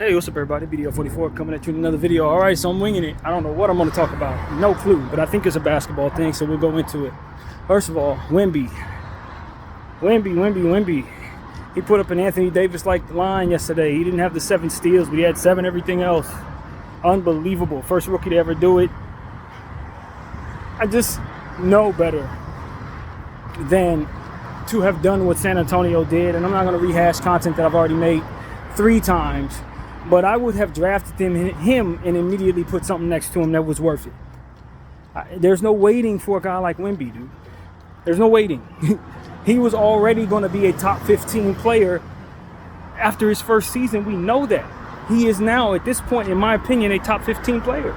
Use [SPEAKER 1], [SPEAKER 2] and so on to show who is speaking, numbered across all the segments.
[SPEAKER 1] Hey, what's up everybody? BDO44 coming at you with another video. All right, so I'm winging it. I don't know what I'm going to talk about. No clue, but I think it's a basketball thing, so we'll go into it. First of all, Wemby. He put up an Anthony Davis-like line yesterday. He didn't have the 7 steals, but he had 7 everything else. Unbelievable. First rookie to ever do it. I just know better than to have done what San Antonio did, and I'm not going to rehash content that I've already made 3 times. But I would have drafted him and immediately put something next to him that was worth it. There's no waiting for a guy like Wemby, dude. There's no waiting. He was already going to be a top 15 player after his first season. We know that. He is now, at this point, in my opinion, a top 15 player.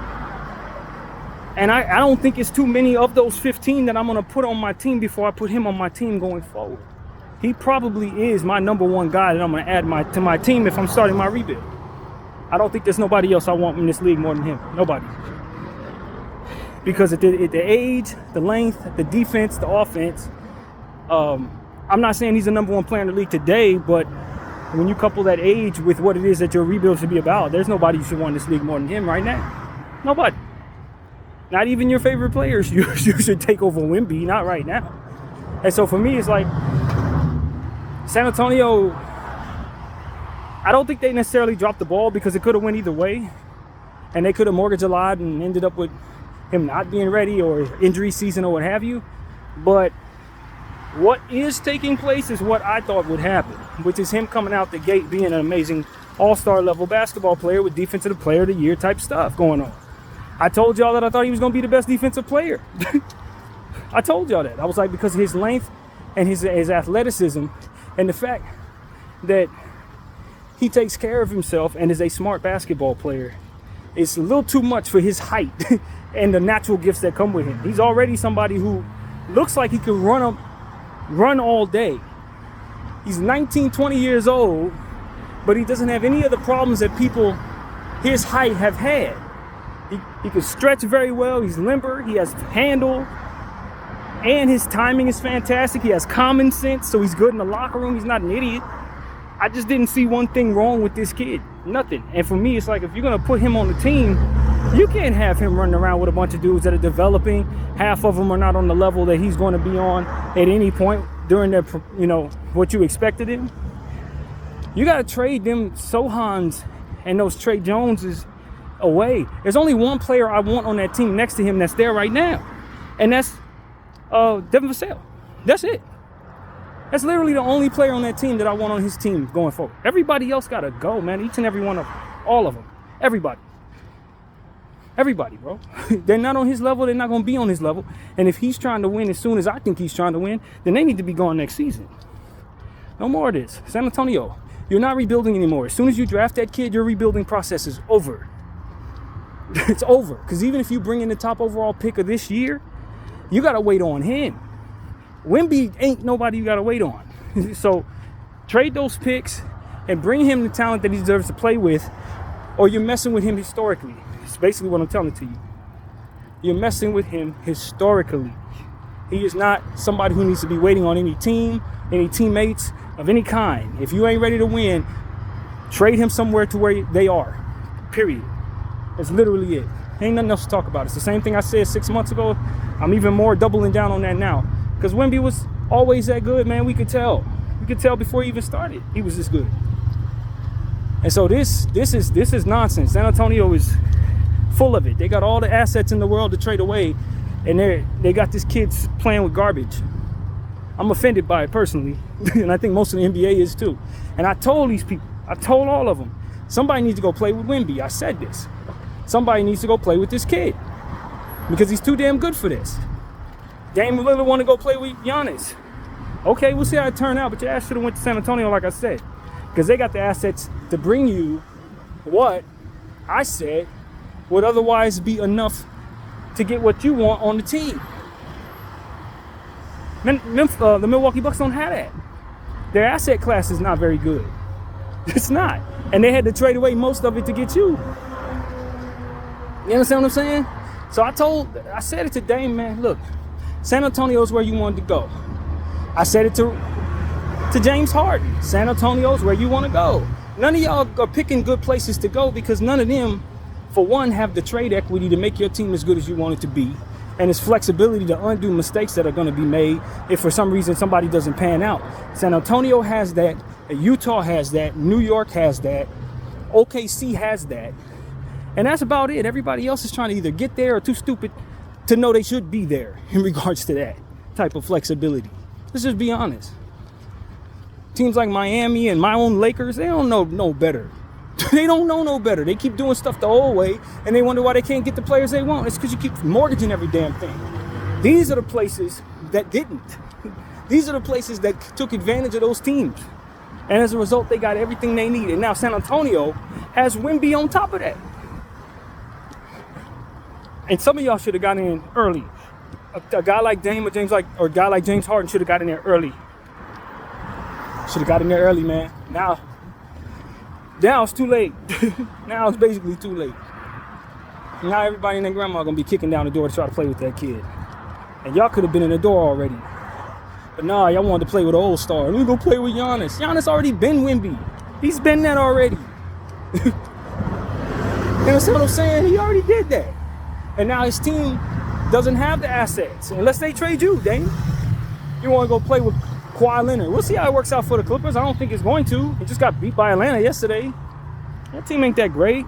[SPEAKER 1] And I don't think it's too many of those 15 that I'm going to put on my team before I put him on my team going forward. He probably is my #1 guy that I'm going to add to my team if I'm starting my rebuild. I don't think there's nobody else I want in this league more than him. Nobody. Because at the age, the length, the defense, the offense, I'm not saying he's the #1 player in the league today, but when you couple that age with what it is that your rebuild should be about, there's nobody you should want in this league more than him right now. Nobody. Not even your favorite players you should take over Wemby, not right now. And so for me, it's like San Antonio, I don't think they necessarily dropped the ball because it could have went either way. And they could have mortgaged a lot and ended up with him not being ready or injury season or what have you. But what is taking place is what I thought would happen, which is him coming out the gate being an amazing all-star level basketball player with defensive player of the year type stuff going on. I told y'all that I thought he was going to be the best defensive player. I told y'all that. I was like, because of his length and his athleticism and the fact that he takes care of himself and is a smart basketball player. It's a little too much for his height and the natural gifts that come with him. He's already somebody who looks like he can run all day. He's 19, 20 years old, but he doesn't have any of the problems that people his height have had. He can stretch very well. He's limber. He has handle. And his timing is fantastic. He has common sense, so he's good in the locker room. He's not an idiot. I just didn't see one thing wrong with this kid. Nothing. And for me, it's like, if you're going to put him on the team, you can't have him running around with a bunch of dudes that are developing. Half of them are not on the level that he's going to be on at any point during their, what you expected him. You got to trade them Sohans and those Trey Joneses away. There's only one player I want on that team next to him that's there right now. And that's Devin Vassell. That's it. That's literally the only player on that team that I want on his team going forward. Everybody else got to go, man. Each and every one of them. All of them. Everybody. Everybody, bro. They're not on his level. They're not going to be on his level. And if he's trying to win as soon as I think he's trying to win, then they need to be gone next season. No more of this. San Antonio, you're not rebuilding anymore. As soon as you draft that kid, your rebuilding process is over. It's over. Because even if you bring in the top overall pick of this year, you got to wait on him. Wemby ain't nobody you got to wait on. So trade those picks and bring him the talent that he deserves to play with, or you're messing with him historically. It's basically what I'm telling to you. You're messing with him historically. He is not somebody who needs to be waiting on any team, any teammates of any kind. If you ain't ready to win, trade him somewhere to where they are. Period. That's literally it. Ain't nothing else to talk about. It's the same thing I said 6 months ago. I'm even more doubling down on that now. Because Wemby was always that good, man. We could tell. We could tell before he even started. He was this good. And so this is nonsense. San Antonio is full of it. They got all the assets in the world to trade away, and they got this kid playing with garbage. I'm offended by it personally, and I think most of the NBA is too. And I told these people, I told all of them, somebody needs to go play with Wemby. I said this. Somebody needs to go play with this kid because he's too damn good for this. Dame Lillard want to go play with Giannis. Okay, we'll see how it turn out, but your ass should have went to San Antonio, like I said, because they got the assets to bring you what I said would otherwise be enough to get what you want on the team. The Milwaukee Bucks don't have that. Their asset class is not very good. It's not. And they had to trade away most of it to get you. You understand what I'm saying? So I said it to Dame, man, look, San Antonio is where you wanted to go. I said it to James Harden. San Antonio is where you want to go. None of y'all are picking good places to go because none of them, for one, have the trade equity to make your team as good as you want it to be. And it's flexibility to undo mistakes that are going to be made if for some reason somebody doesn't pan out. San Antonio has that. Utah has that. New York has that. OKC has that. And that's about it. Everybody else is trying to either get there or too stupid to know they should be there in regards to that type of flexibility. Let's just be honest. Teams like Miami and my own Lakers, they don't know no better. They don't know no better. They keep doing stuff the old way, and they wonder why they can't get the players they want. It's because you keep mortgaging every damn thing. These are the places that didn't. These are the places that took advantage of those teams. And as a result, they got everything they need. And now San Antonio has Wemby on top of that. And some of y'all should have gotten in early. A guy like Dame or a guy like James Harden should have gotten in there early. Should have got in there early, man. Now it's too late. Now it's basically too late. Now everybody and their grandma gonna be kicking down the door to try to play with that kid. And y'all could have been in the door already. But nah, y'all wanted to play with an old star. We gonna play with Giannis. Giannis already been Wemby. He's been that already. You understand what I'm saying? He already did that. And now his team doesn't have the assets. Unless they trade you, Dame. You wanna go play with Kawhi Leonard. We'll see how it works out for the Clippers. I don't think it's going to. He just got beat by Atlanta yesterday. That team ain't that great.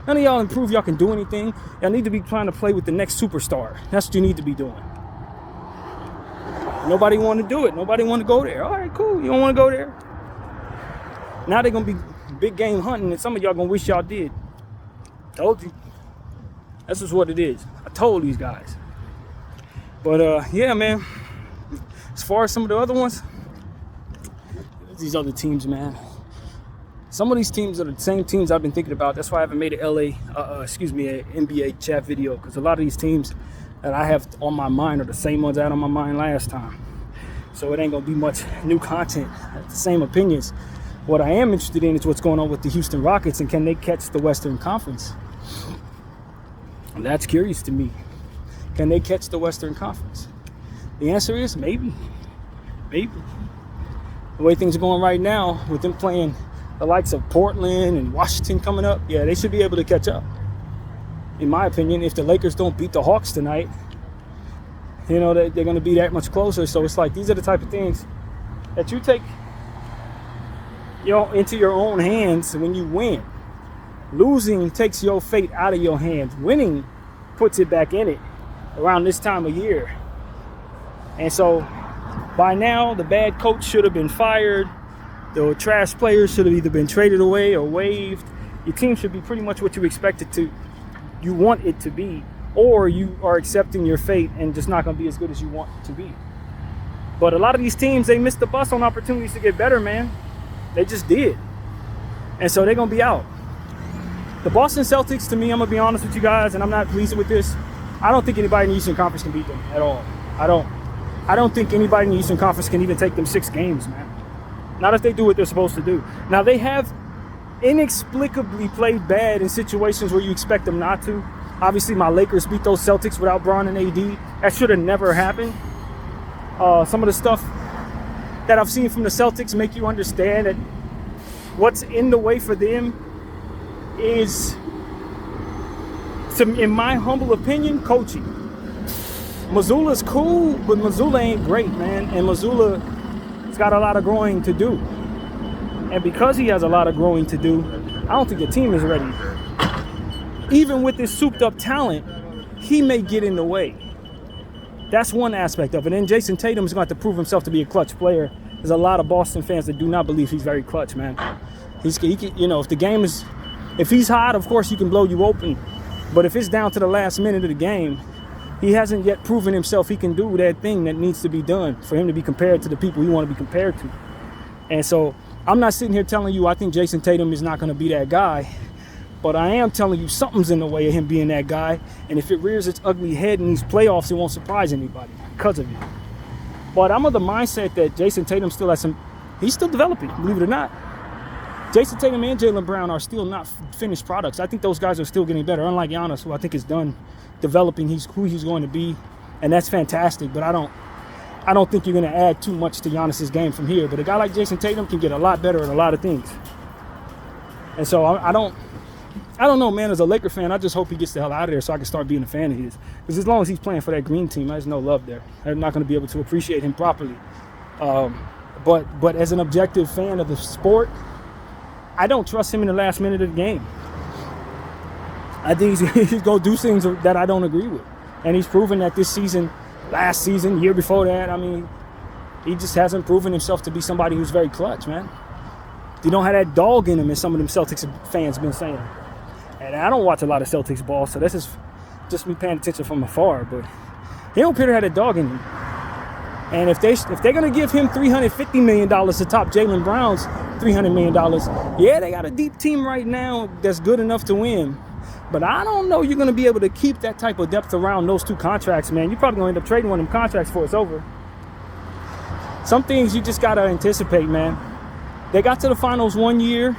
[SPEAKER 1] None of y'all improve y'all can do anything. Y'all need to be trying to play with the next superstar. That's what you need to be doing. Nobody want to do it. Nobody want to go there. All right, cool. You don't want to go there. Now they're going to be big game hunting, and some of y'all going to wish y'all did. Told you. That's just what it is. I told these guys. But, yeah, man. As far as some of the other ones, these other teams, man. Some of these teams are the same teams I've been thinking about. That's why I haven't made an an NBA chat video, because a lot of these teams that I have on my mind are the same ones I had on my mind last time. So it ain't gonna be much new content. The same opinions. What I am interested in is what's going on with the Houston Rockets and can they catch the Western Conference? And that's curious to me. Can they catch the Western Conference? The answer is maybe. Maybe. The way things are going right now, with them playing the likes of Portland and Washington coming up, yeah, they should be able to catch up. In my opinion, if the Lakers don't beat the Hawks tonight, you know, they're going to be that much closer. So it's like these are the type of things that you take into your own hands when you win. Losing takes your fate out of your hands. Winning puts it back in it around this time of year. And so by now, the bad coach should have been fired. The trash players should have either been traded away or waived. Your team should be pretty much what you expect it to. You want it to be, or you are accepting your fate and just not going to be as good as you want it to be. But a lot of these teams, they missed the bus on opportunities to get better, man. They just did. And so they're going to be out. The Boston Celtics, to me, I'm going to be honest with you guys, and I'm not pleased with this. I don't think anybody in the Eastern Conference can beat them at all. I don't think anybody in the Eastern Conference can even take them 6 games, man. Not if they do what they're supposed to do. Now, they have inexplicably played bad in situations where you expect them not to. Obviously, my Lakers beat those Celtics without Bron and AD. That should have never happened. Some of the stuff that I've seen from the Celtics make you understand that what's in the way for them is, in my humble opinion, coaching. Missoula's cool, but Missoula ain't great, man. And Missoula's got a lot of growing to do. And because he has a lot of growing to do, I don't think the team is ready. Even with this souped up talent, he may get in the way. That's one aspect of it. And Jason Tatum is going to have to prove himself to be a clutch player. There's a lot of Boston fans that do not believe he's very clutch, man. He can, if the game is, if he's hot, of course, he can blow you open. But if it's down to the last minute of the game, he hasn't yet proven himself he can do that thing that needs to be done for him to be compared to the people you want to be compared to. And so I'm not sitting here telling you I think Jason Tatum is not going to be that guy, but I am telling you something's in the way of him being that guy. And if it rears its ugly head in these playoffs, it won't surprise anybody because of it. But I'm of the mindset that Jason Tatum still has he's still developing, believe it or not. Jason Tatum and Jaylen Brown are still not finished products. I think those guys are still getting better, unlike Giannis, who I think is done developing who he's going to be, and that's fantastic. But I don't think you're going to add too much to Giannis's game from here. But a guy like Jason Tatum can get a lot better at a lot of things. And so I don't know, man. As a Laker fan, I just hope he gets the hell out of there so I can start being a fan of his. Because as long as he's playing for that green team, there's no love there. I'm not going to be able to appreciate him properly. But as an objective fan of the sport, I don't trust him in the last minute of the game. I think he's going to do things that I don't agree with. And he's proven that this season, last season, year before that, I mean, he just hasn't proven himself to be somebody who's very clutch, man. He don't have that dog in him, as some of them Celtics fans been saying. And I don't watch a lot of Celtics ball, so this is just me paying attention from afar. But he don't appear to have that dog in him. And if they're gonna give him $350 million to top Jaylen Brown's $300 million, yeah, they got a deep team right now that's good enough to win. But I don't know you're gonna be able to keep that type of depth around those two contracts, man. You're probably gonna end up trading one of them contracts before it's over. Some things you just gotta anticipate, man. They got to the finals one year.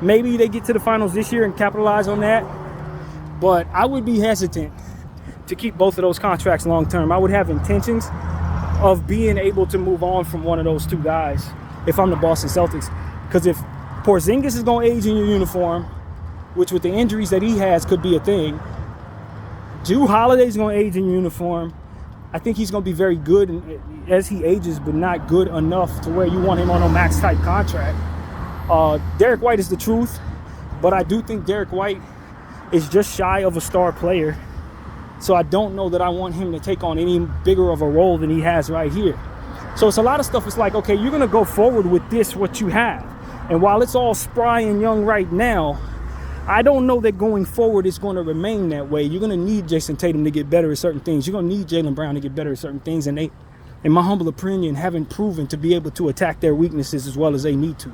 [SPEAKER 1] Maybe they get to the finals this year and capitalize on that. But I would be hesitant to keep both of those contracts long term. I would have intentions of being able to move on from one of those two guys if I'm the Boston Celtics. Because if Porzingis is going to age in your uniform, which with the injuries that he has could be a thing, Jrue Holiday's going to age in your uniform. I think he's going to be very good as he ages, but not good enough to where you want him on a max type contract. Derek White is the truth, but I do think Derek White is just shy of a star player. So I don't know that I want him to take on any bigger of a role than he has right here. So it's a lot of stuff. It's like, okay, you're going to go forward with this, what you have. And while it's all spry and young right now, I don't know that going forward it's going to remain that way. You're going to need Jason Tatum to get better at certain things. You're going to need Jaylen Brown to get better at certain things. And they, in my humble opinion, haven't proven to be able to attack their weaknesses as well as they need to.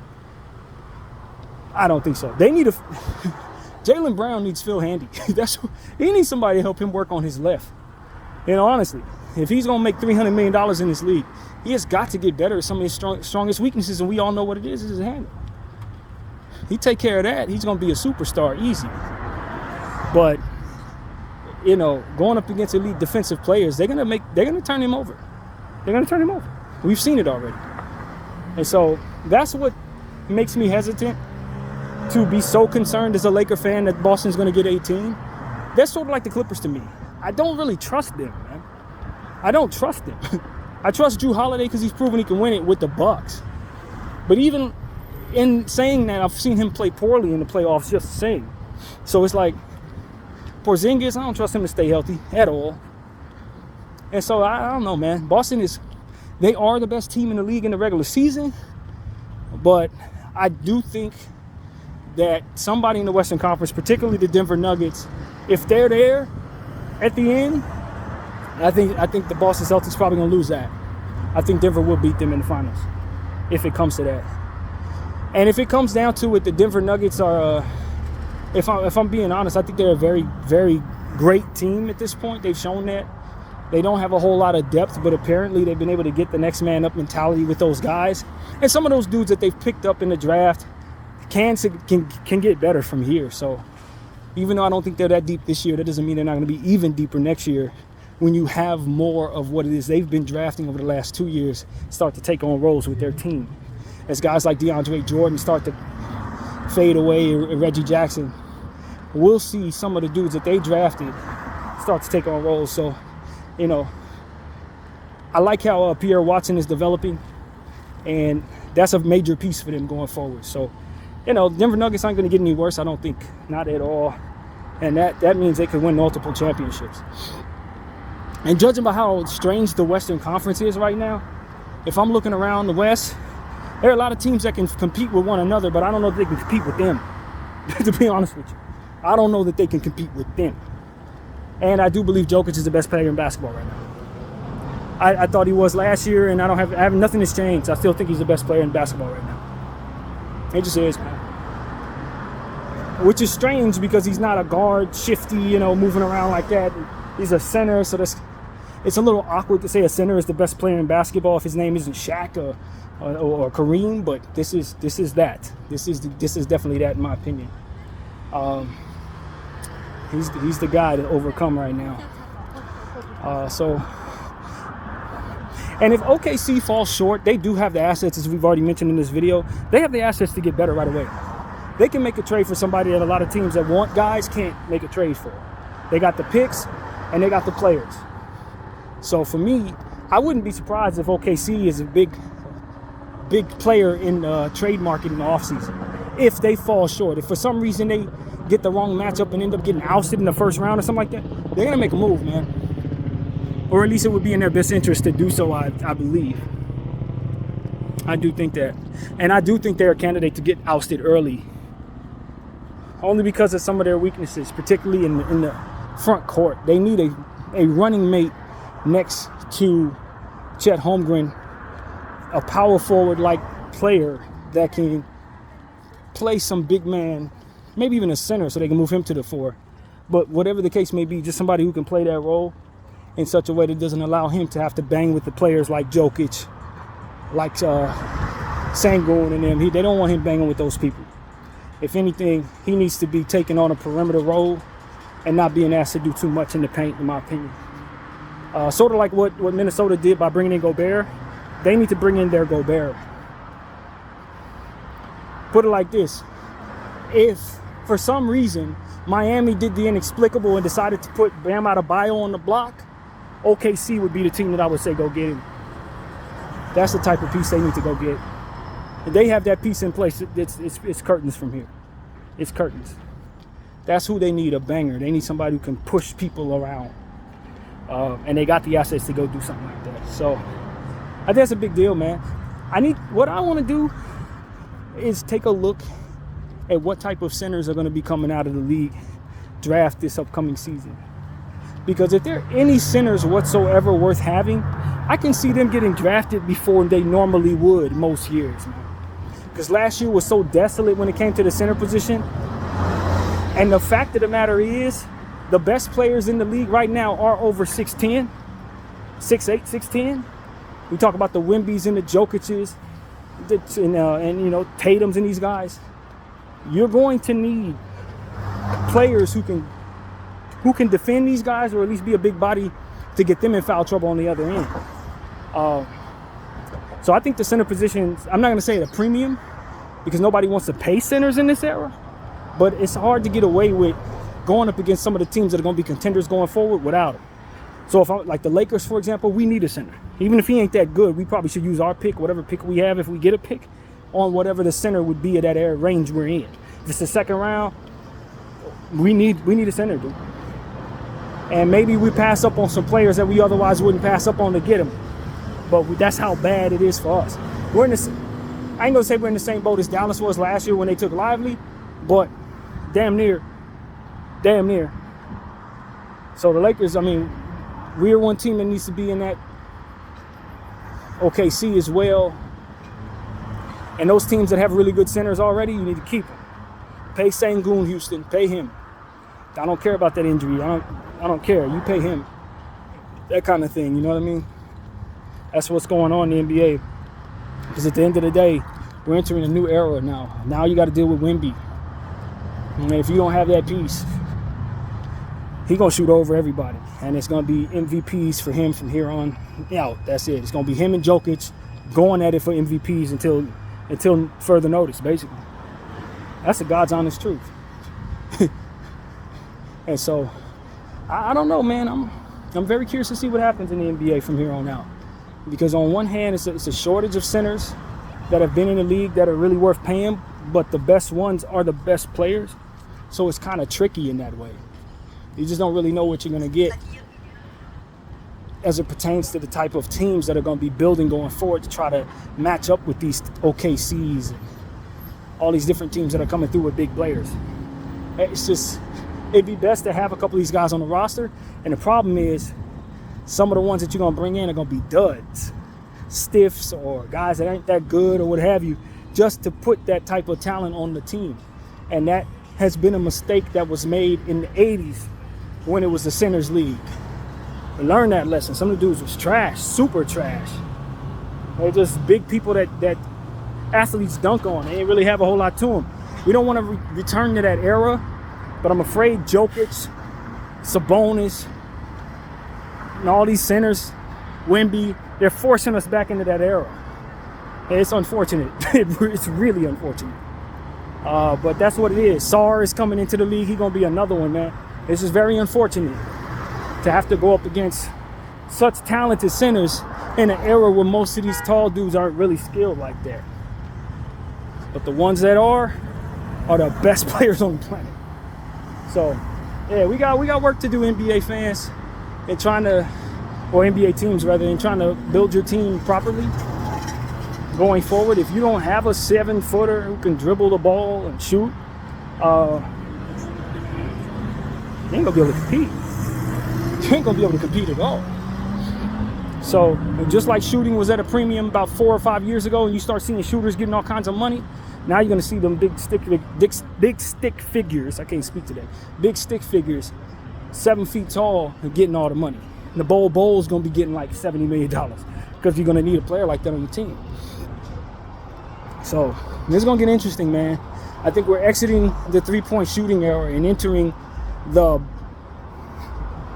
[SPEAKER 1] I don't think so. They need Jaylen Brown needs Phil Handy. He needs somebody to help him work on his left. You know, honestly, if he's going to make $300 million in this league, he has got to get better at some of his strongest weaknesses, and we all know what it is his hand. He take care of that, he's going to be a superstar easy. But, you know, going up against elite defensive players, they're going to turn him over. They're going to turn him over. We've seen it already. And so that's what makes me hesitant to be so concerned as a Laker fan that Boston's going to get 18. They're sort of like the Clippers to me. I don't really trust them, man. I don't trust them. I trust Jrue Holiday because he's proven he can win it with the Bucks. But even in saying that, I've seen him play poorly in the playoffs just the same. So it's like, Porzingis, I don't trust him to stay healthy at all. And so I don't know, man. Boston they are the best team in the league in the regular season. But I do think that somebody in the Western Conference, particularly the Denver Nuggets, if they're there at the end, I think the Boston Celtics probably going to lose that. I think Denver will beat them in the finals if it comes to that. And if it comes down to it, the Denver Nuggets are, if I'm being honest, I think they're a very, very great team at this point. They've shown that. They don't have a whole lot of depth, but apparently they've been able to get the next man up mentality with those guys. And some of those dudes that they've picked up in the draft can get better from here. So even though I don't think they're that deep this year, that doesn't mean they're not going to be even deeper next year when you have more of what it is they've been drafting over the last 2 years start to take on roles with their team. As guys like DeAndre Jordan start to fade away, or Reggie Jackson, we'll see some of the dudes that they drafted start to take on roles. So, you know, I like how Pierre Watson is developing, and that's a major piece for them going forward. So, you know, Denver Nuggets aren't going to get any worse, I don't think. Not at all. And that means they could win multiple championships. And judging by how strange the Western Conference is right now, if I'm looking around the West, there are a lot of teams that can compete with one another, but I don't know if they can compete with them, to be honest with you. I don't know that they can compete with them. And I do believe Jokic is the best player in basketball right now. I thought he was last year, and I have nothing has changed. I still think he's the best player in basketball right now. It just is, man. Which is strange because he's not a guard, shifty, you know, moving around like that. He's a center, so it's a little awkward to say a center is the best player in basketball if his name isn't Shaq or Kareem. But this is that. This is definitely that in my opinion. He's the guy to overcome right now. And if OKC falls short, they do have the assets, as we've already mentioned in this video. They have the assets to get better right away. they can make a trade for somebody that a lot of teams that want guys can't make a trade for. They got the picks and they got the players. So for me, I wouldn't be surprised if OKC is a big player in the trade market in the offseason. If they fall short, if for some reason they get the wrong matchup and end up getting ousted in the first round or something like that, they're going to make a move, man. Or at least it would be in their best interest to do so, I believe. I do think that. And I do think they're a candidate to get ousted early. Only because of some of their weaknesses, particularly in the front court. They need a running mate next to Chet Holmgren, a power forward-like player that can play some big man, maybe even a center so they can move him to the 4. But whatever the case may be, just somebody who can play that role in such a way that doesn't allow him to have to bang with the players like Jokic, like Sengun and them. They don't want him banging with those people. If anything, he needs to be taking on a perimeter role and not being asked to do too much in the paint, in my opinion. Sort of like what Minnesota did by bringing in Gobert. They need to bring in their Gobert. Put it like this. If, for some reason, Miami did the inexplicable and decided to put Bam Adebayo on the block, OKC would be the team that I would say go get him. That's the type of piece they need to go get. And they have that piece in place. It's curtains from here. It's curtains. That's who they need, a banger. They need somebody who can push people around. And they got the assets to go do something like that. So I think that's a big deal, man. What I want to do is take a look at what type of centers are going to be coming out of the league draft this upcoming season. Because if there are any centers whatsoever worth having, I can see them getting drafted before they normally would most years, man. Because last year was so desolate when it came to the center position. And the fact of the matter is, the best players in the league right now are over 6'10", 6'8", 6'10". We talk about the Wembys and the Jokic's and Tatum's and these guys. You're going to need players who can defend these guys, or at least be a big body to get them in foul trouble on the other end. So I think the center positions, I'm not going to say at a premium because nobody wants to pay centers in this era, but it's hard to get away with going up against some of the teams that are going to be contenders going forward without him. So if like the Lakers, for example, we need a center. Even if he ain't that good, we probably should use our pick, whatever pick we have, if we get a pick, on whatever the center would be at that range we're in. If it's the second round, we need a center, dude. And maybe we pass up on some players that we otherwise wouldn't pass up on to get them. But that's how bad it is for us. I ain't going to say we're in the same boat as Dallas was last year when they took Lively, but damn near. So the Lakers, we're one team that needs to be in that OKC as well. And those teams that have really good centers already, you need to keep them. Pay Sengun, Houston. Pay him. I don't care about that injury. I don't care. You pay him. That kind of thing. You know what I mean? That's what's going on in the NBA. Because at the end of the day, we're entering a new era now. Now you got to deal with Wemby. And if you don't have that piece, he's going to shoot over everybody. And it's going to be MVPs for him from here on out. That's it. It's going to be him and Jokic going at it for MVPs until further notice, basically. That's the God's honest truth. And so, I don't know, man. I'm very curious to see what happens in the NBA from here on out. Because on one hand, it's a shortage of centers that have been in the league that are really worth paying, but the best ones are the best players. So it's kind of tricky in that way. You just don't really know what you're going to get as it pertains to the type of teams that are going to be building going forward to try to match up with these OKCs and all these different teams that are coming through with big players. It'd be best to have a couple of these guys on the roster. And the problem is, some of the ones that you're going to bring in are going to be duds, stiffs, or guys that ain't that good or what have you, just to put that type of talent on the team. And that has been a mistake that was made in the 80s when it was the Centers League. We learned that lesson. Some of the dudes was trash, super trash. They're just big people that athletes dunk on. They didn't really have a whole lot to them. We don't want to return to that era, but I'm afraid Jokic, Sabonis, and all these centers, Wemby, they're forcing us back into that era. And it's unfortunate. It's really unfortunate. But that's what it is. Sarr is coming into the league. He's going to be another one, man. It's just very unfortunate to have to go up against such talented centers in an era where most of these tall dudes aren't really skilled like that. But the ones that are the best players on the planet. So, yeah, we got work to do, NBA fans, in trying to, or NBA teams rather, in trying to build your team properly going forward. If you don't have a 7-footer who can dribble the ball and shoot, you ain't gonna be able to compete. You ain't gonna be able to compete at all. So just like shooting was at a premium about 4 or 5 years ago, and you start seeing shooters getting all kinds of money, now you're gonna see them big stick figures. I can't speak today. Big stick figures, 7 feet tall, and getting all the money. And the Bowl's gonna be getting like $70 million because you're gonna need a player like that on your team. So this is gonna get interesting, man. I think we're exiting the 3-point shooting era and entering the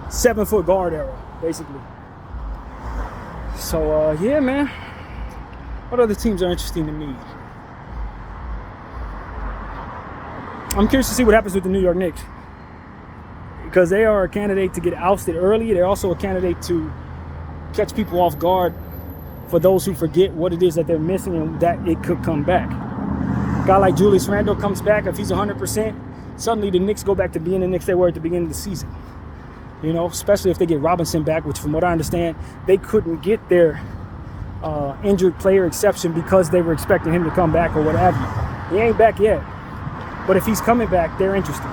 [SPEAKER 1] 7-foot guard era, basically. So yeah, man. What other teams are interesting to me? I'm curious to see what happens with the New York Knicks, because they are a candidate to get ousted early. They're also a candidate to catch people off guard for those who forget what it is that they're missing and that it could come back. A guy like Julius Randle comes back. If he's 100%, suddenly the Knicks go back to being the Knicks they were at the beginning of the season. You know, especially if they get Robinson back, which from what I understand, they couldn't get their injured player exception because they were expecting him to come back or what have you. He ain't back yet. But if he's coming back, they're interesting.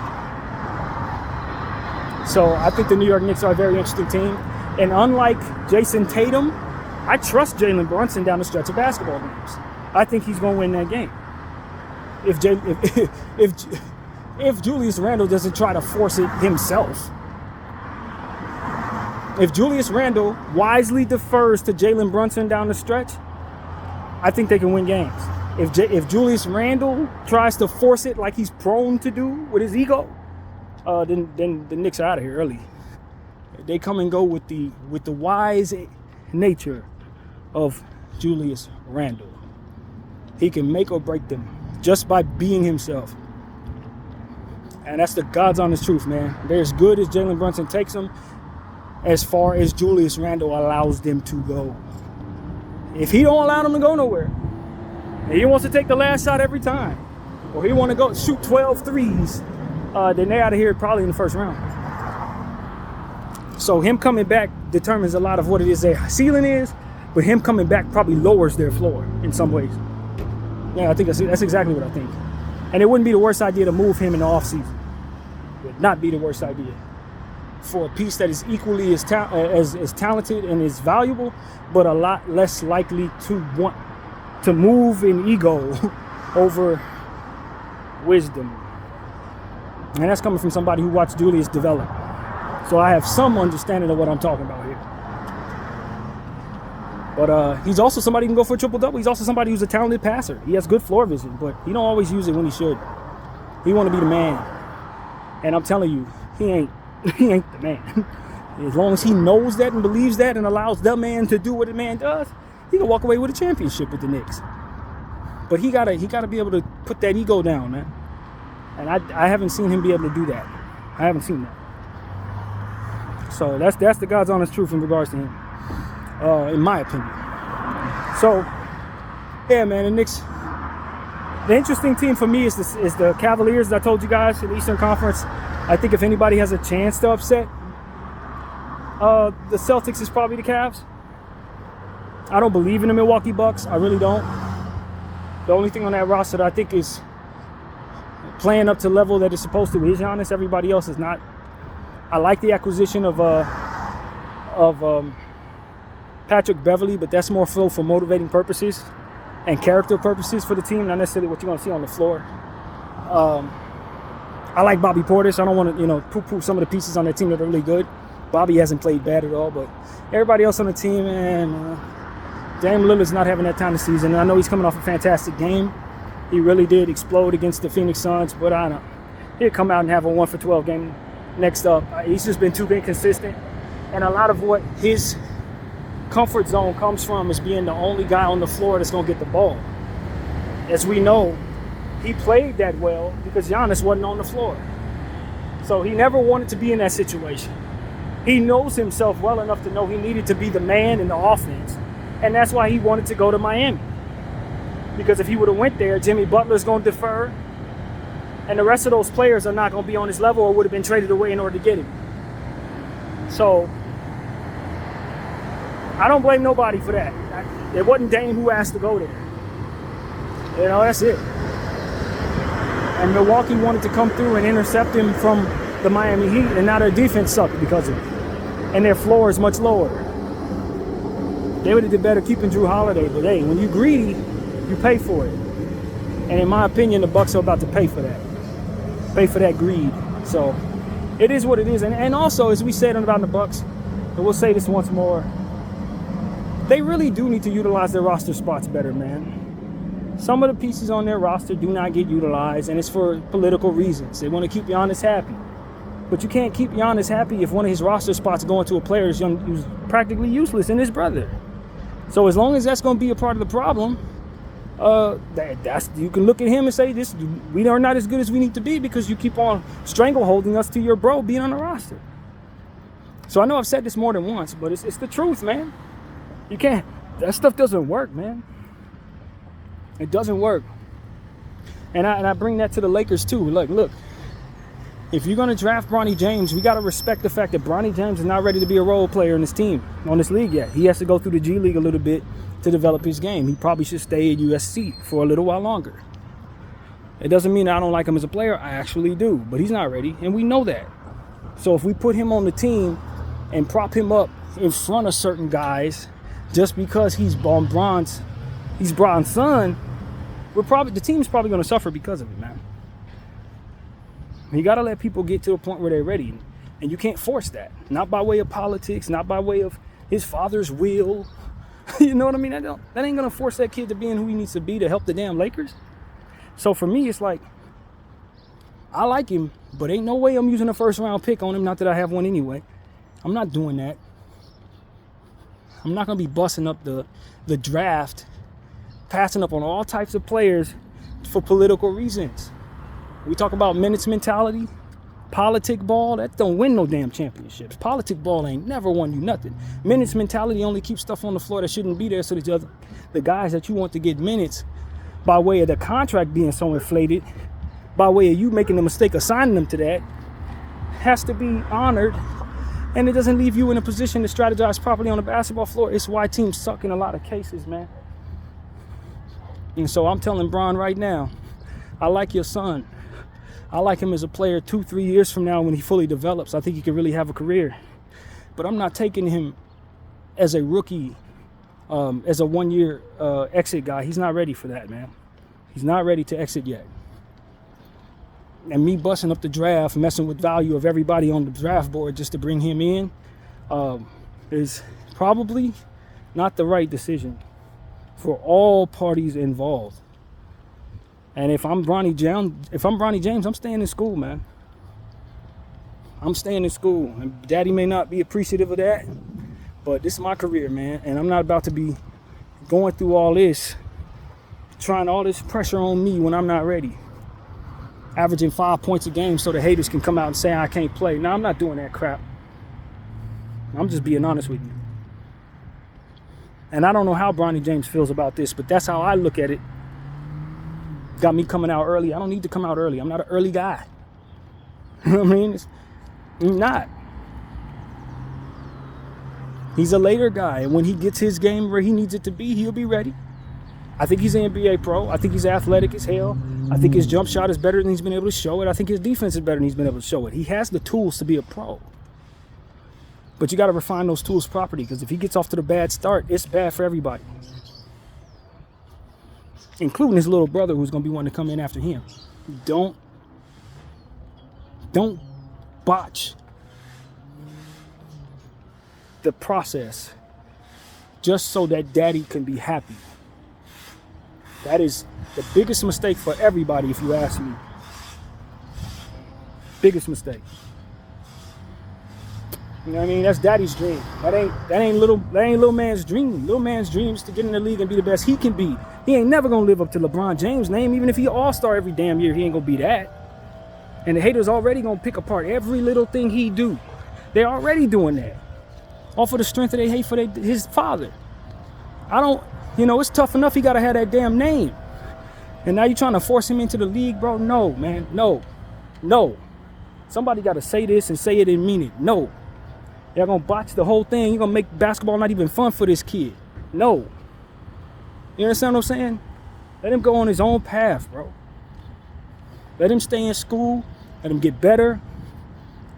[SPEAKER 1] So I think the New York Knicks are a very interesting team. And unlike Jason Tatum, I trust Jalen Brunson down the stretch of basketball games. I think he's going to win that game. If Julius Randle doesn't try to force it himself. If Julius Randle wisely defers to Jalen Brunson down the stretch, I think they can win games. If Julius Randle tries to force it like he's prone to do with his ego, then the Knicks are out of here early. They come and go with the wise nature of Julius Randle. He can make or break them just by being himself. And that's the God's honest truth, man. They're as good as Jalen Brunson takes them, as far as Julius Randle allows them to go. If he don't allow them to go nowhere, and he wants to take the last shot every time, or he want to go shoot 12 threes, then they're out of here probably in the first round. So him coming back determines a lot of what it is their ceiling is, but him coming back probably lowers their floor in some ways. Yeah, I think that's exactly what I think. And it wouldn't be the worst idea to move him in the offseason. It would not be the worst idea. For a piece that is equally as talented and as valuable, but a lot less likely to want to move in ego over wisdom. And that's coming from somebody who watched Julius develop. So I have some understanding of what I'm talking about here. But he's also somebody who can go for a triple-double. He's also somebody who's a talented passer. He has good floor vision, but he don't always use it when he should. He want to be the man. And I'm telling you, he ain't the man. As long as he knows that and believes that and allows the man to do what the man does, he can walk away with a championship with the Knicks. But he gotta be able to put that ego down, man. And I haven't seen him be able to do that. I haven't seen that. So that's the God's honest truth in regards to him, in my opinion. So, yeah, man, the Knicks. The interesting team for me is the Cavaliers, as I told you guys, in the Eastern Conference. I think if anybody has a chance to upset the Celtics, is probably the Cavs. I don't believe in the Milwaukee Bucks. I really don't. The only thing on that roster that I think is playing up to the level that it's supposed to is Giannis. Everybody else is not. I like the acquisition of Patrick Beverley, but that's more so for motivating purposes and character purposes for the team, not necessarily what you're going to see on the floor. I like Bobby Portis. I don't want to, poo-poo some of the pieces on that team that are really good. Bobby hasn't played bad at all, but everybody else on the team, man, Dame Lillard's not having that time of season. And I know he's coming off a fantastic game. He really did explode against the Phoenix Suns, but I don't know. He'll come out and have a 1-for-12 game next up. He's just been too inconsistent. And a lot of what his comfort zone comes from is being the only guy on the floor that's going to get the ball. As we know, he played that well because Giannis wasn't on the floor. So he never wanted to be in that situation. He knows himself well enough to know he needed to be the man in the offense. And that's why he wanted to go to Miami. Because if he would have went there, Jimmy Butler's going to defer. And the rest of those players are not going to be on his level or would have been traded away in order to get him. So I don't blame nobody for that. It wasn't Dame who asked to go there. You know, that's it. And Milwaukee wanted to come through and intercept him from the Miami Heat, and now their defense sucked because of it. And their floor is much lower. They would have did better keeping Drew Holiday, but hey, when you're greedy, you pay for it. And in my opinion, the Bucks are about to pay for that. Pay for that greed. So it is what it is. And also, as we said about the Bucks, and we'll say this once more, they really do need to utilize their roster spots better, man. Some of the pieces on their roster do not get utilized, and it's for political reasons. They want to keep Giannis happy. But you can't keep Giannis happy if one of his roster spots going to a player who's practically useless and his brother. So as long as that's going to be a part of the problem, you can look at him and say, we are not as good as we need to be because you keep on strangleholding us to your bro being on the roster. So I know I've said this more than once, but it's the truth, man. You can't. That stuff doesn't work, man. It doesn't work. And I bring that to the Lakers too. Look. If you're going to draft Bronny James, we got to respect the fact that Bronny James is not ready to be a role player in this team, on this league yet. He has to go through the G League a little bit to develop his game. He probably should stay at USC for a little while longer. It doesn't mean I don't like him as a player. I actually do. But he's not ready, and we know that. So if we put him on the team and prop him up in front of certain guys just because he's Bron's son, the team's probably going to suffer because of it, man. You got to let people get to a point where they're ready. And you can't force that. Not by way of politics, not by way of his father's will. You know what I mean? That ain't going to force that kid to be in who he needs to be to help the damn Lakers. So for me, it's like, I like him, but ain't no way I'm using a first round pick on him. Not that I have one anyway. I'm not doing that. I'm not going to be busting up the draft, passing up on all types of players for political reasons. We talk about minutes mentality, politic ball, that don't win no damn championships. Politic ball ain't never won you nothing. Minutes mentality only keeps stuff on the floor that shouldn't be there so that the guys that you want to get minutes by way of the contract being so inflated, by way of you making the mistake of signing them to that, has to be honored. And it doesn't leave you in a position to strategize properly on the basketball floor. It's why teams suck in a lot of cases, man. And so I'm telling Bron right now, I like your son. I like him as a player 2-3 years from now when he fully develops. I think he could really have a career. But I'm not taking him as a rookie, as a one-year exit guy. He's not ready for that, man. He's not ready to exit yet. And me busting up the draft, messing with value of everybody on the draft board just to bring him in is probably not the right decision for all parties involved. And if I'm Bronny James, I'm staying in school, man. I'm staying in school. And Daddy may not be appreciative of that, but this is my career, man. And I'm not about to be going through all this, trying all this pressure on me when I'm not ready. Averaging 5 points a game so the haters can come out and say I can't play. No, I'm not doing that crap. I'm just being honest with you. And I don't know how Bronny James feels about this, but that's how I look at it. Got me coming out early. I don't need to come out early. I'm not an early guy. You know what I mean? I'm not. He's a later guy. And when he gets his game where he needs it to be, he'll be ready. I think he's an NBA pro. I think he's athletic as hell. I think his jump shot is better than he's been able to show it. I think his defense is better than he's been able to show it. He has the tools to be a pro. But you got to refine those tools properly, because if he gets off to the bad start, it's bad for everybody. Including his little brother who's going to be wanting to come in after him. Don't botch the process just so that daddy can be happy. That is the biggest mistake for everybody, if you ask me. Biggest mistake. You know what I mean? That's daddy's dream. That ain't little man's dream. Little man's dream is to get in the league and be the best he can be. He ain't never gonna live up to LeBron James' name. Even if he all-star every damn year, he ain't gonna be that. And the haters already gonna pick apart every little thing he do. They're already doing that. Off of the strength of their hate for his father. It's tough enough he gotta have that damn name. And now you trying to force him into the league, bro? No, man, no. Somebody gotta say this and say it and mean it. No. Y'all gonna botch the whole thing. You're gonna make basketball not even fun for this kid. No. You understand what I'm saying? Let him go on his own path, bro. Let him stay in school. Let him get better.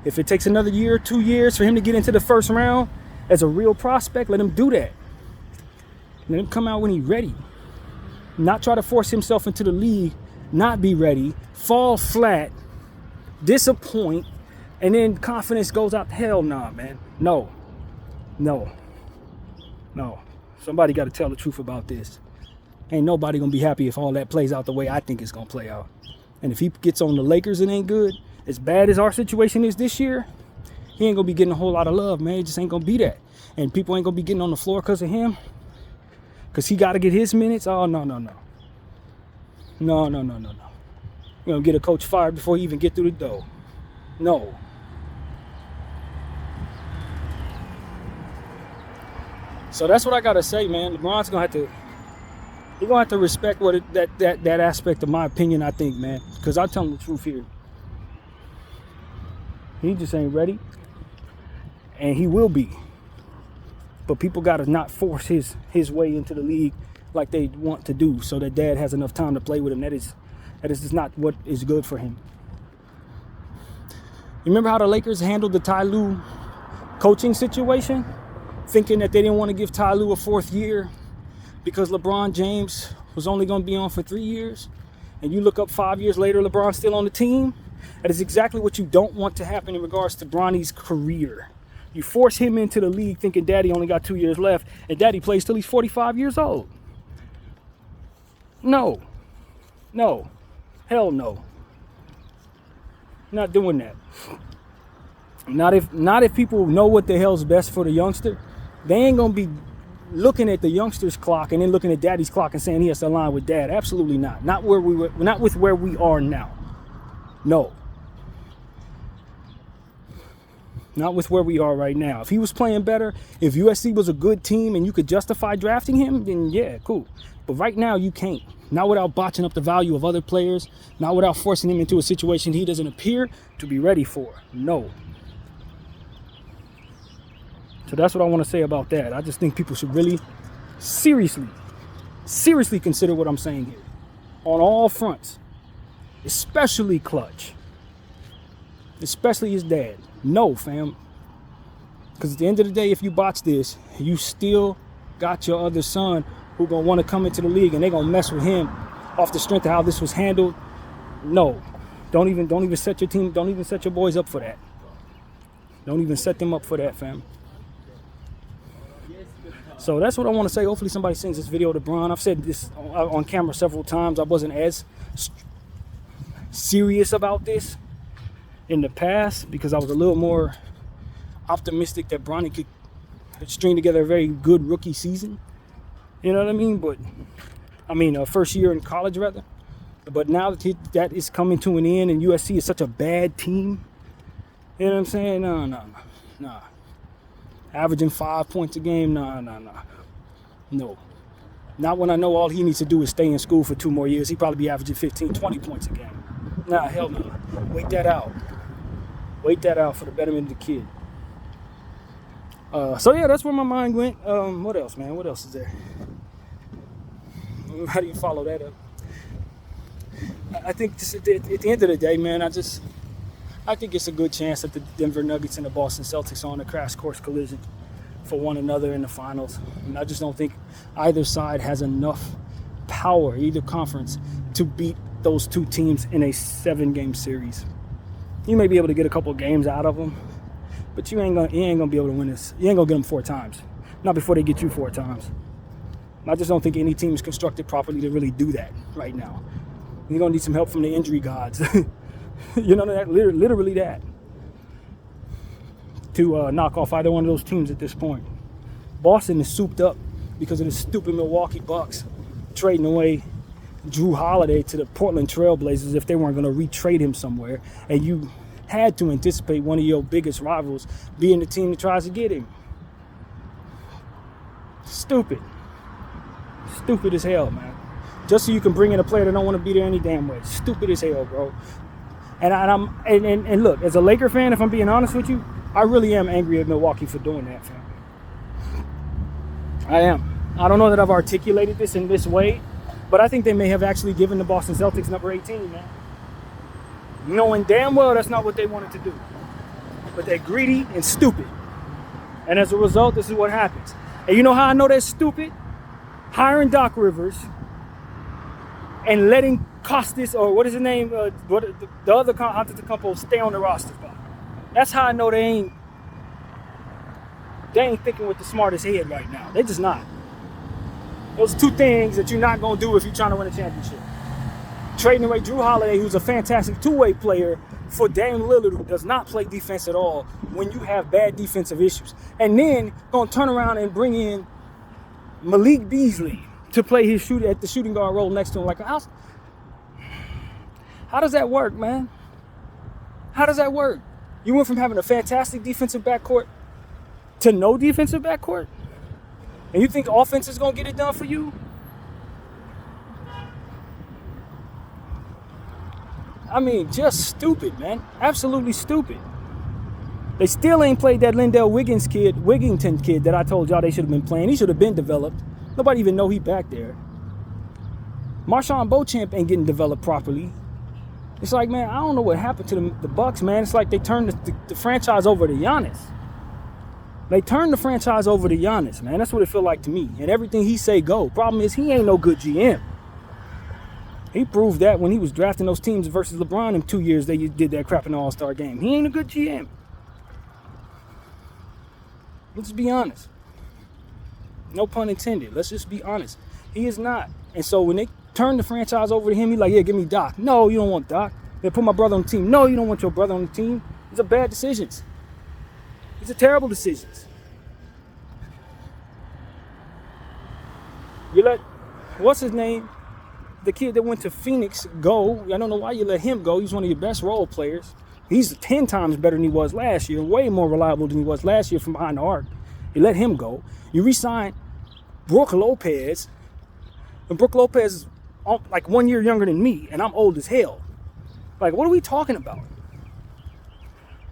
[SPEAKER 1] If it takes another year, 2 years for him to get into the first round as a real prospect, let him do that. Let him come out when he's ready. Not try to force himself into the league, not be ready, fall flat, disappoint, and then confidence goes out. Hell nah, man. No. Somebody got to tell the truth about this. Ain't nobody going to be happy if all that plays out the way I think it's going to play out. And if he gets on the Lakers and ain't good, as bad as our situation is this year, he ain't going to be getting a whole lot of love, man. It just ain't going to be that. And people ain't going to be getting on the floor because of him. Because he got to get his minutes. Oh, no. No. You're going to get a coach fired before he even get through the door. No. So that's what I got to say, man. LeBron's going to have to respect that aspect of my opinion, I think, man. Because I'll tell him the truth here. He just ain't ready. And he will be. But people got to not force his way into the league like they want to do so that dad has enough time to play with him. That is just not what is good for him. You remember how the Lakers handled the Ty Lue coaching situation? Thinking that they didn't want to give Ty Lue a 4th year because LeBron James was only going to be on for 3 years. And you look up 5 years later, LeBron's still on the team. That is exactly what you don't want to happen in regards to Bronny's career. You force him into the league thinking daddy only got 2 years left and daddy plays till he's 45 years old. No. Hell no. Not doing that. Not if people know what the hell's best for the youngster. They ain't gonna be looking at the youngster's clock and then looking at daddy's clock and saying he has to align with dad. Absolutely not. Not with where we are now. No. Not with where we are right now. If he was playing better, if USC was a good team and you could justify drafting him, then yeah, cool. But right now you can't. Not without botching up the value of other players. Not without forcing him into a situation he doesn't appear to be ready for. No. So that's what I want to say about that. I just think people should really seriously consider what I'm saying here. On all fronts. Especially Clutch. Especially his dad. No, fam. Because at the end of the day, if you botch this, you still got your other son who gonna want to come into the league and they gonna mess with him off the strength of how this was handled. No. Don't even set your team, don't even set your boys up for that. Don't even set them up for that, fam. So that's what I want to say. Hopefully somebody sends this video to Bron. I've said this on camera several times. I wasn't as serious about this in the past because I was a little more optimistic that Bronny could string together a very good rookie season. You know what I mean? But first year in college rather. But now that is coming to an end and USC is such a bad team. You know what I'm saying? No. Averaging 5 points a game? No. Not when I know all he needs to do is stay in school for 2 more years. He'd probably be averaging 15, 20 points a game. Hell no. Wait that out. Wait that out for the betterment of the kid. So yeah, that's where my mind went. What else, man? What else is there? How do you follow that up? I think at the end of the day, man, I think it's a good chance that the Denver Nuggets and the Boston Celtics are on a crash course collision for one another in the finals. And I just don't think either side has enough power, either conference, to beat those two teams in a 7-game series. You may be able to get a couple games out of them, but you ain't gonna be able to win this. You ain't gonna get them 4 times. Not before they get you 4 times. I just don't think any team is constructed properly to really do that right now. You're gonna need some help from the injury gods. You know, that literally that. To knock off either one of those teams at this point. Boston is souped up because of the stupid Milwaukee Bucks trading away Drew Holiday to the Portland Trailblazers if they weren't going to retrade him somewhere, and you had to anticipate one of your biggest rivals being the team that tries to get him. Stupid. Stupid as hell, man. Just so you can bring in a player that don't want to be there any damn way. Stupid as hell, bro. And look, as a Laker fan, if I'm being honest with you, I really am angry at Milwaukee for doing that, fam. I am. I don't know that I've articulated this in this way, but I think they may have actually given the Boston Celtics number 18, man. Knowing damn well that's not what they wanted to do. But they're greedy and stupid. And as a result, this is what happens. And you know how I know they're stupid? Hiring Doc Rivers and letting Costas, or what is his name, the other Antetokounmpo, stay on the roster spot. That's how I know they ain't thinking with the smartest head right now. They're just not. Those two things that you're not going to do if you're trying to win a championship. Trading away Drew Holiday, who's a fantastic two-way player, for Dame Lillard, who does not play defense at all when you have bad defensive issues. And then going to turn around and bring in Malik Beasley to play his at the shooting guard role next to him. Like, how does that work, man? How does that work? You went from having a fantastic defensive backcourt to no defensive backcourt? And you think offense is going to get it done for you? I mean, just stupid, man. Absolutely stupid. They still ain't played that Lindell Wigginton kid that I told y'all they should have been playing. He should have been developed. Nobody even know he back there. Marshawn Beauchamp ain't getting developed properly. It's like, man, I don't know what happened to the Bucks, man. It's like they turned the franchise over to Giannis. They turned the franchise over to Giannis, man. That's what it feel like to me. And everything he say go. Problem is, he ain't no good GM. He proved that when he was drafting those teams versus LeBron in 2 years they did that crap in the All-Star game. He ain't a good GM. Let's be honest. No pun intended. Let's just be honest. He is not. And so when they turn the franchise over to him, he's like, yeah, give me Doc. No, you don't want Doc. They put my brother on the team. No, you don't want your brother on the team. These are bad decisions. These are terrible decisions. You let, what's his name? The kid that went to Phoenix go. I don't know why you let him go. He's one of your best role players. He's 10 times better than he was last year. Way more reliable than he was last year from behind the arc. You let him go. You re-signed Brook Lopez. And Brook Lopez is like 1 year younger than me. And I'm old as hell. Like, what are we talking about?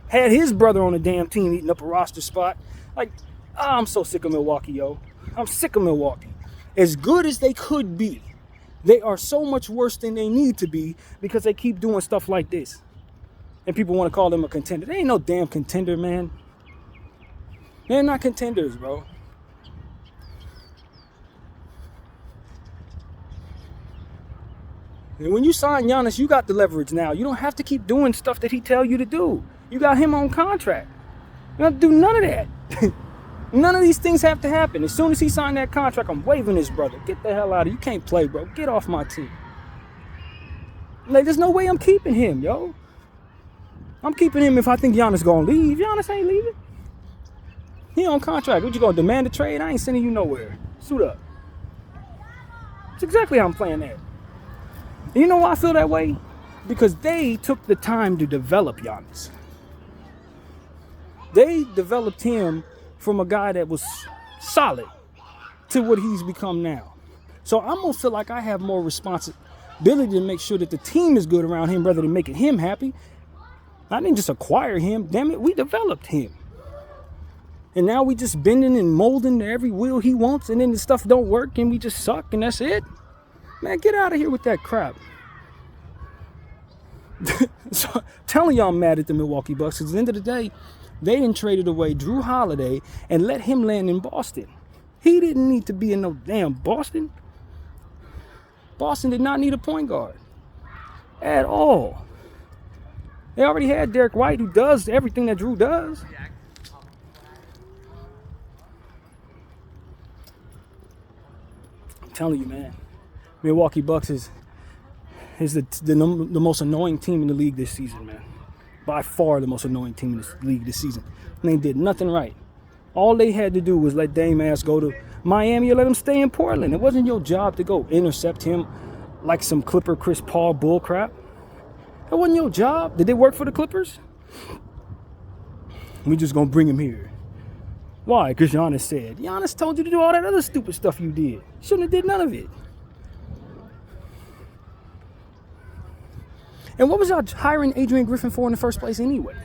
[SPEAKER 1] Had his brother on the damn team eating up a roster spot. Like, I'm so sick of Milwaukee, yo. I'm sick of Milwaukee. As good as they could be, they are so much worse than they need to be because they keep doing stuff like this. And people want to call them a contender. They ain't no damn contender, man. They're not contenders, bro. And when you sign Giannis, you got the leverage now. You don't have to keep doing stuff that he tell you to do. You got him on contract. You don't have to do none of that. None of these things have to happen. As soon as he signed that contract, I'm waving his brother. Get the hell out of here. You can't play, bro. Get off my team. Like, there's no way I'm keeping him, yo. I'm keeping him if I think Giannis gonna leave. Giannis ain't leaving. He on contract. What, you gonna demand a trade? I ain't sending you nowhere. Suit up. That's exactly how I'm playing that. And you know why I feel that way? Because they took the time to develop Giannis. They developed him from a guy that was solid to what he's become now. So I'm going to feel like I have more responsibility to make sure that the team is good around him rather than making him happy. I didn't just acquire him. Damn it, we developed him. And now we just bending and molding to every will he wants, and then the stuff don't work and we just suck and that's it. Man, get out of here with that crap. So, I'm telling y'all I'm mad at the Milwaukee Bucks because at the end of the day, they didn't traded away Drew Holiday and let him land in Boston. He didn't need to be in no damn Boston. Boston did not need a point guard at all. They already had Derek White, who does everything that Drew does. I'm telling you, man, Milwaukee Bucks is the most annoying team in the league this season, man. By far the most annoying team in the league this season. And they did nothing right. All they had to do was let Dame ass go to Miami or let him stay in Portland. It wasn't your job to go intercept him like some Clipper Chris Paul bullcrap. That wasn't your job. Did it work for the Clippers? We just gonna bring him here. Why? Because Giannis said. Giannis told you to do all that other stupid stuff you did. Shouldn't have did none of it. And what was y'all hiring Adrian Griffin for in the first place anyway?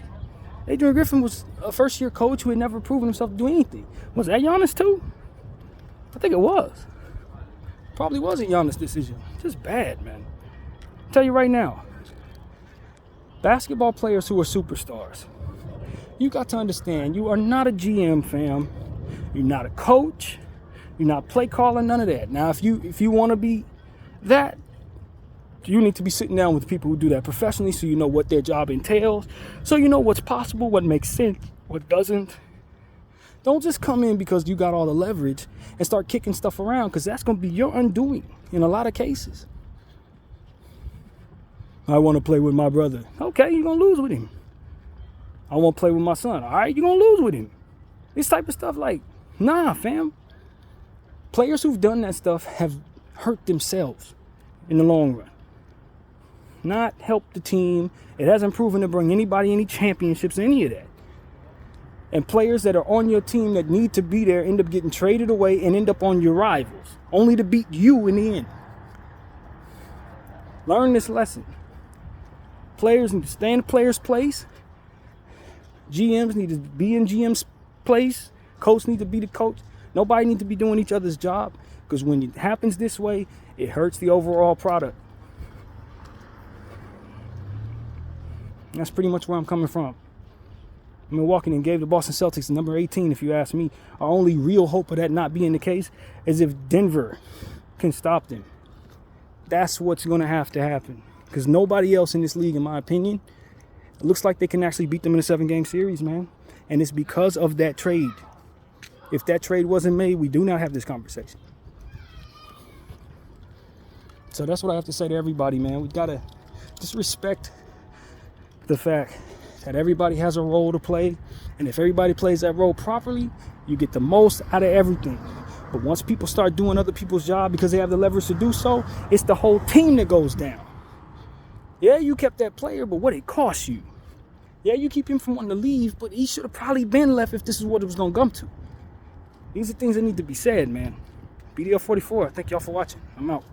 [SPEAKER 1] Adrian Griffin was a first-year coach who had never proven himself to do anything. Was that Giannis too? I think it was. Probably wasn't Giannis' decision. Just bad, man. I'll tell you right now. Basketball players who are superstars, you got to understand, you are not a GM, fam. You're not a coach. You're not play caller, none of that. Now, if you want to be that, you need to be sitting down with people who do that professionally so you know what their job entails, so you know what's possible, what makes sense, what doesn't. Don't just come in because you got all the leverage and start kicking stuff around, because that's going to be your undoing in a lot of cases. I want to play with my brother. Okay, you're going to lose with him. I want to play with my son. All right, you're going to lose with him. This type of stuff, like, nah, fam. Players who've done that stuff have hurt themselves in the long run. Not helped the team. It hasn't proven to bring anybody any championships, any of that. And players that are on your team that need to be there end up getting traded away and end up on your rivals, only to beat you in the end. Learn this lesson. Players need to stay in the player's place. GMs need to be in GM's place. Coach need to be the coach. Nobody needs to be doing each other's job, because when it happens this way, it hurts the overall product. That's pretty much where I'm coming from. Milwaukee and gave the Boston Celtics number 18, if you ask me. Our only real hope of that not being the case is if Denver can stop them. That's what's going to have to happen, because nobody else in this league, in my opinion, it looks like they can actually beat them in a 7-game series, man. And it's because of that trade. If that trade wasn't made, we do not have this conversation. So that's what I have to say to everybody, man. We got to just respect the fact that everybody has a role to play. And if everybody plays that role properly, you get the most out of everything. But once people start doing other people's job because they have the leverage to do so, it's the whole team that goes down. Yeah, you kept that player, but what it cost you? Yeah, you keep him from wanting to leave, but he should have probably been left if this is what it was going to come to. These are things that need to be said, man. BDL 44, thank y'all for watching. I'm out.